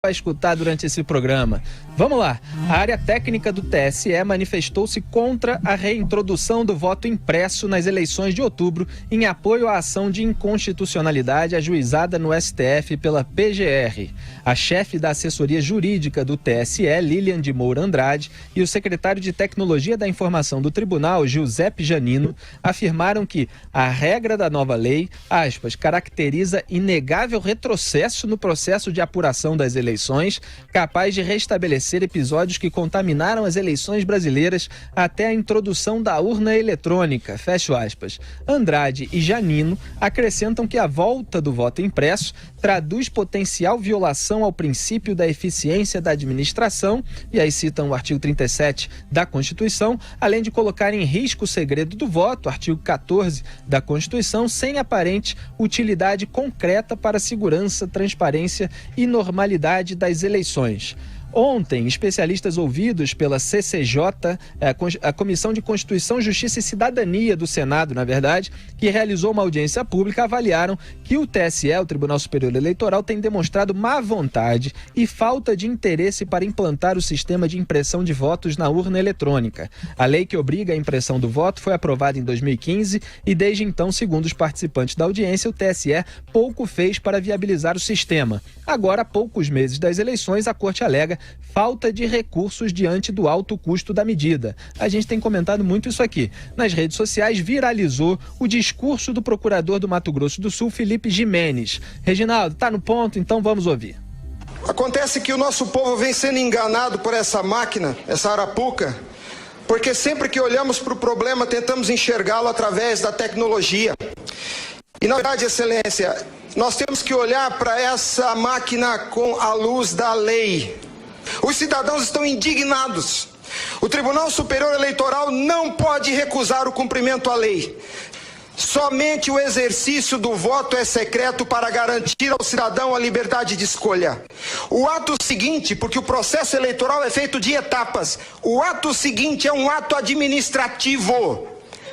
vai escutar durante esse programa. Vamos lá. A área técnica do TSE manifestou-se contra a reintrodução do voto impresso nas eleições de outubro, em apoio à ação de inconstitucionalidade ajuizada no STF pela PGR. A chefe da assessoria jurídica do TSE, Lilian de Moura Andrade, e o secretário de Tecnologia da Informação do Tribunal, Giuseppe Janino, afirmaram que a regra da nova lei, aspas, caracteriza inegável retrocesso no processo de apuração das eleições, capaz de restabelecer episódios que contaminaram as eleições brasileiras até a introdução da urna eletrônica, fecha aspas. Andrade e Janino acrescentam que a volta do voto impresso traduz potencial violação ao princípio da eficiência da administração, e aí citam o artigo 37 da Constituição, além de colocar em risco o segredo do voto, artigo 14 da Constituição, sem aparente utilidade concreta para a segurança, transparência e normalidade das eleições. Ontem, especialistas ouvidos pela CCJ, a Comissão de Constituição, Justiça e Cidadania do Senado, na verdade, que realizou uma audiência pública, avaliaram que o TSE, o Tribunal Superior Eleitoral, tem demonstrado má vontade e falta de interesse para implantar o sistema de impressão de votos na urna eletrônica. A lei que obriga a impressão do voto foi aprovada em 2015 e, desde então, segundo os participantes da audiência, o TSE pouco fez para viabilizar o sistema. Agora, a poucos meses das eleições, a Corte alega falta de recursos diante do alto custo da medida. A gente tem comentado muito isso aqui. Nas redes sociais viralizou o discurso do procurador do Mato Grosso do Sul, Felipe Jimenez. Reginaldo, tá no ponto? Então vamos ouvir. Acontece que o nosso povo vem sendo enganado por essa máquina, essa arapuca, porque sempre que olhamos para o problema tentamos enxergá-lo através da tecnologia. E na verdade, Excelência, nós temos que olhar para essa máquina com a luz da lei. Os cidadãos estão indignados. O Tribunal Superior Eleitoral não pode recusar o cumprimento à lei. Somente o exercício do voto é secreto para garantir ao cidadão a liberdade de escolha. O ato seguinte, porque o processo eleitoral é feito de etapas, o ato seguinte é um ato administrativo.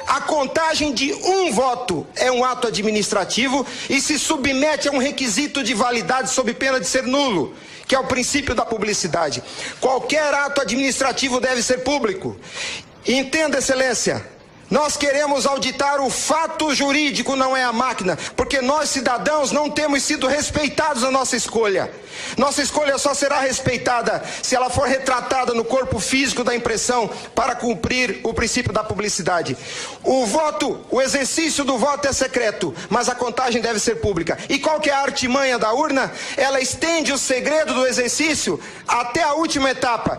A contagem de um voto é um ato administrativo e se submete a um requisito de validade sob pena de ser nulo, que é o princípio da publicidade. Qualquer ato administrativo deve ser público. Entenda, Excelência, nós queremos auditar o fato jurídico, não é a máquina, porque nós, cidadãos, não temos sido respeitados na nossa escolha. Nossa escolha só será respeitada se ela for retratada no corpo físico da impressão para cumprir o princípio da publicidade. O exercício do voto é secreto, mas a contagem deve ser pública. E qual que é a artimanha da urna? Ela estende o segredo do exercício até a última etapa.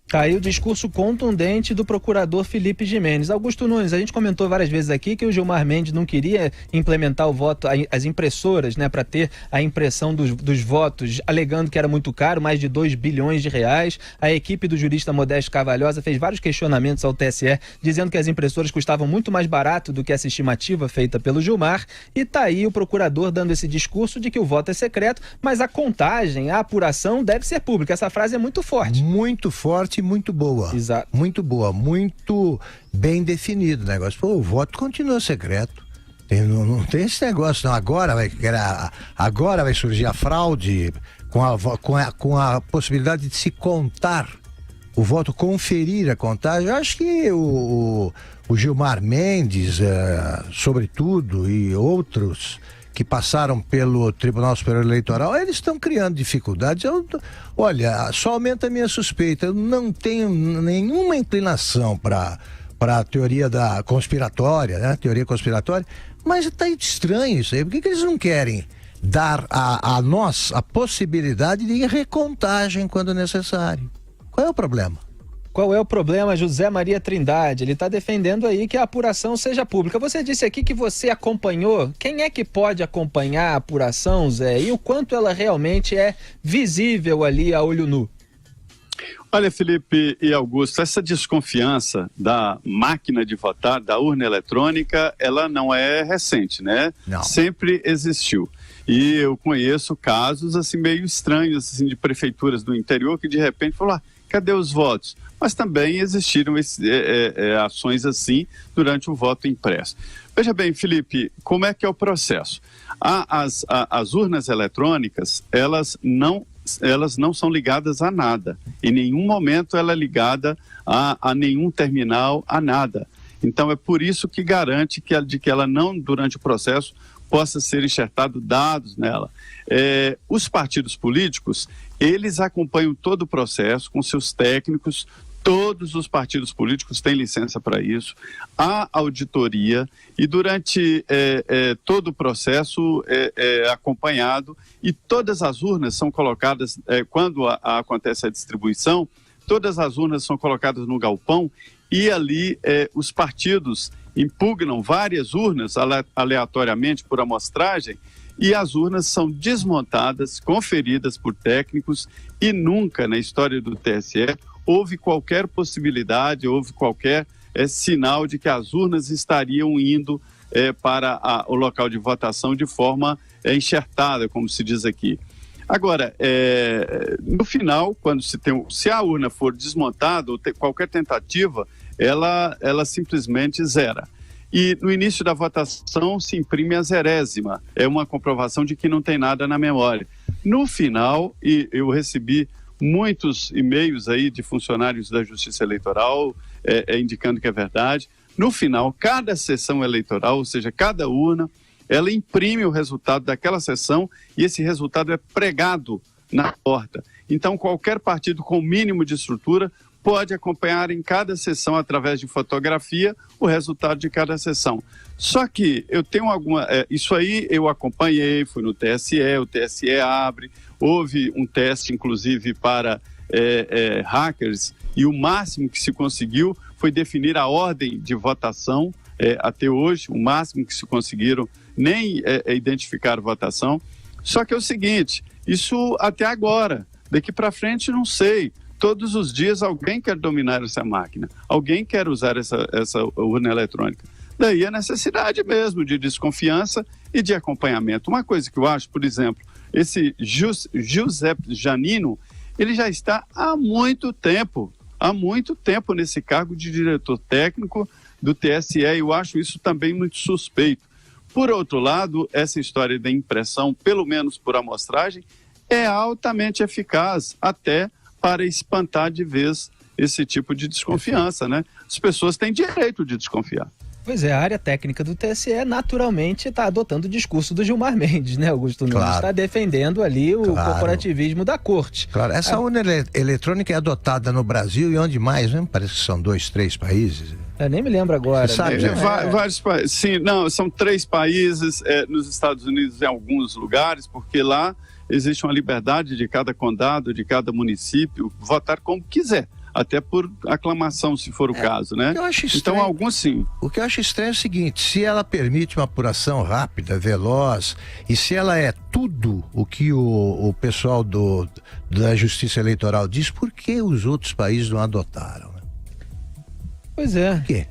Tá aí o discurso contundente do procurador Felipe Jimenez. Augusto Nunes, a gente comentou várias vezes aqui que o Gilmar Mendes não queria implementar o voto, as impressoras, né, para ter a impressão dos votos, alegando que era muito caro, mais de 2 bilhões de reais. A equipe do jurista Modesto Carvalhosa fez vários questionamentos ao TSE, dizendo que as impressoras custavam muito mais barato do que essa estimativa feita pelo Gilmar. E tá aí o procurador dando esse discurso de que o voto é secreto, mas a contagem, a apuração deve ser pública. Essa frase é muito forte. Muito forte. Muito boa. Exato. Muito boa, muito bem definido o negócio. Pô, o voto continua secreto. Não tem esse negócio, não. Agora vai surgir a fraude com a possibilidade de se contar o voto, conferir a contagem. Eu acho que o Gilmar Mendes, sobretudo, e outros que passaram pelo Tribunal Superior Eleitoral, eles estão criando dificuldades. Olha, só aumenta a minha suspeita. Eu não tenho nenhuma inclinação para a teoria da conspiratória, né? Teoria conspiratória, mas está estranho isso aí. Por que eles não querem dar a nós a possibilidade de recontagem quando necessário? Qual é o problema? Qual é o problema, José Maria Trindade? Ele está defendendo aí que a apuração seja pública. Você disse aqui que você acompanhou. Quem é que pode acompanhar a apuração, Zé? E o quanto ela realmente é visível ali a olho nu? Olha, Felipe e Augusto, essa desconfiança da máquina de votar, da urna eletrônica, ela não é recente, né? Não. Sempre existiu. E eu conheço casos assim meio estranhos assim, de prefeituras do interior que de repente falaram, cadê os votos? Mas também existiram ações assim durante o voto impresso. Veja bem, Felipe, como é que é o processo? As urnas eletrônicas, elas não elas não são ligadas a nada. Em nenhum momento ela é ligada a nenhum terminal, a nada. Então é por isso que garante que ela não, durante o processo, possa ser enxertado dados nela. Os partidos políticos, eles acompanham todo o processo com seus técnicos. Todos os partidos políticos têm licença para isso, há auditoria e durante todo o processo é acompanhado e todas as urnas são colocadas, quando acontece a distribuição, todas as urnas são colocadas no galpão e ali os partidos impugnam várias urnas aleatoriamente por amostragem e as urnas são desmontadas, conferidas por técnicos e nunca na história do TSE houve qualquer possibilidade, houve qualquer sinal de que as urnas estariam indo para o local de votação de forma enxertada, como se diz aqui. Agora, no final, se a urna for desmontada, ou qualquer tentativa, ela simplesmente zera. E no início da votação se imprime a 0ª, é uma comprovação de que não tem nada na memória. No final, e eu recebi muitos e-mails aí de funcionários da Justiça Eleitoral indicando que é verdade. No final, cada sessão eleitoral, ou seja, cada urna, ela imprime o resultado daquela sessão e esse resultado é pregado na porta. Então, qualquer partido com mínimo de estrutura pode acompanhar em cada sessão, através de fotografia, o resultado de cada sessão. Só que eu tenho isso aí eu acompanhei, fui no TSE, o TSE abre, houve um teste, inclusive, para hackers, e o máximo que se conseguiu foi definir a ordem de votação, até hoje, o máximo que se conseguiram, nem identificar a votação. Só que é o seguinte, isso até agora, daqui para frente não sei. Todos os dias alguém quer dominar essa máquina, alguém quer usar essa urna eletrônica. Daí a necessidade mesmo de desconfiança e de acompanhamento. Uma coisa que eu acho, por exemplo, esse Giuseppe Janino, ele já está há muito tempo nesse cargo de diretor técnico do TSE, e eu acho isso também muito suspeito. Por outro lado, essa história da impressão, pelo menos por amostragem, é altamente eficaz, até para espantar de vez esse tipo de desconfiança, né? As pessoas têm direito de desconfiar. Pois é, a área técnica do TSE naturalmente está adotando o discurso do Gilmar Mendes, né, Augusto Nunes? Claro. Está defendendo ali o corporativismo da corte. Claro, essa urna eletrônica é adotada no Brasil e onde mais, né? Parece que são 2, 3 países. Eu nem me lembro agora. Você sabe, né? Vários países. Sim, não, são 3 países, nos Estados Unidos em alguns lugares, porque lá existe uma liberdade de cada condado, de cada município, votar como quiser, até por aclamação, se for o caso, né? Eu acho estranho, então, alguns sim. O que eu acho estranho é o seguinte, se ela permite uma apuração rápida, veloz, e se ela é tudo o que o pessoal da Justiça Eleitoral diz, por que os outros países não adotaram? Pois é. Por quê?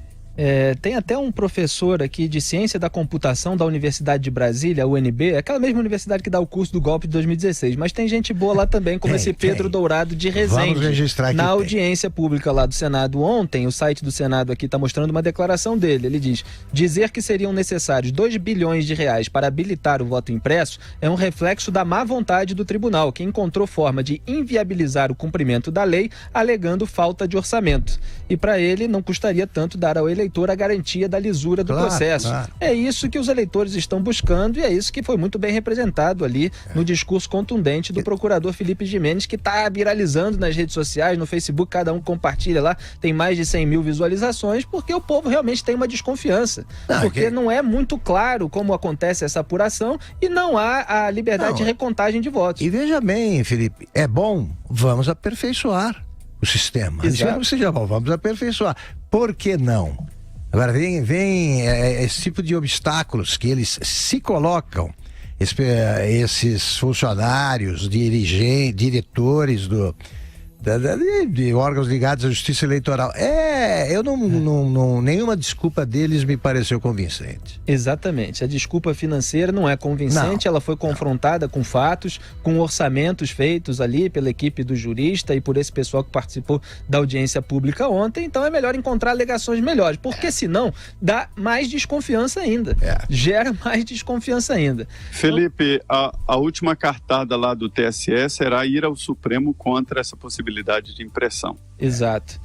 Tem até um professor aqui de Ciência da Computação da Universidade de Brasília, a UNB, aquela mesma universidade que dá o curso do golpe de 2016, mas tem gente boa lá também, como esse Pedro Dourado de Resende. Vamos registrar aqui. Na audiência pública lá do Senado ontem, o site do Senado aqui está mostrando uma declaração dele. Ele diz: dizer que seriam necessários 2 bilhões de reais para habilitar o voto impresso é um reflexo da má vontade do tribunal, que encontrou forma de inviabilizar o cumprimento da lei, alegando falta de orçamento. E para ele não custaria tanto dar ao eleitor a garantia da lisura do processo. Claro. É isso que os eleitores estão buscando e é isso que foi muito bem representado ali no discurso contundente do procurador Felipe Gimenez, que está viralizando nas redes sociais, no Facebook, cada um compartilha lá, tem mais de 100 mil visualizações, porque o povo realmente tem uma desconfiança. Porque não é muito claro como acontece essa apuração e não há a liberdade de recontagem de votos. E veja bem, Felipe, é bom, vamos aperfeiçoar o sistema. Não seja bom, vamos aperfeiçoar. Por que não? Agora vem esse tipo de obstáculos que eles se colocam, esses funcionários, diretores de órgãos ligados à justiça eleitoral. Nenhuma desculpa deles me pareceu convincente. Exatamente. A desculpa financeira não é convincente, ela foi confrontada com fatos, com orçamentos feitos ali pela equipe do jurista e por esse pessoal que participou da audiência pública ontem, então é melhor encontrar alegações melhores, porque senão dá mais desconfiança ainda. Gera mais desconfiança ainda. Felipe, a última cartada lá do TSE será ir ao Supremo contra essa possibilidade de impressão. Exato.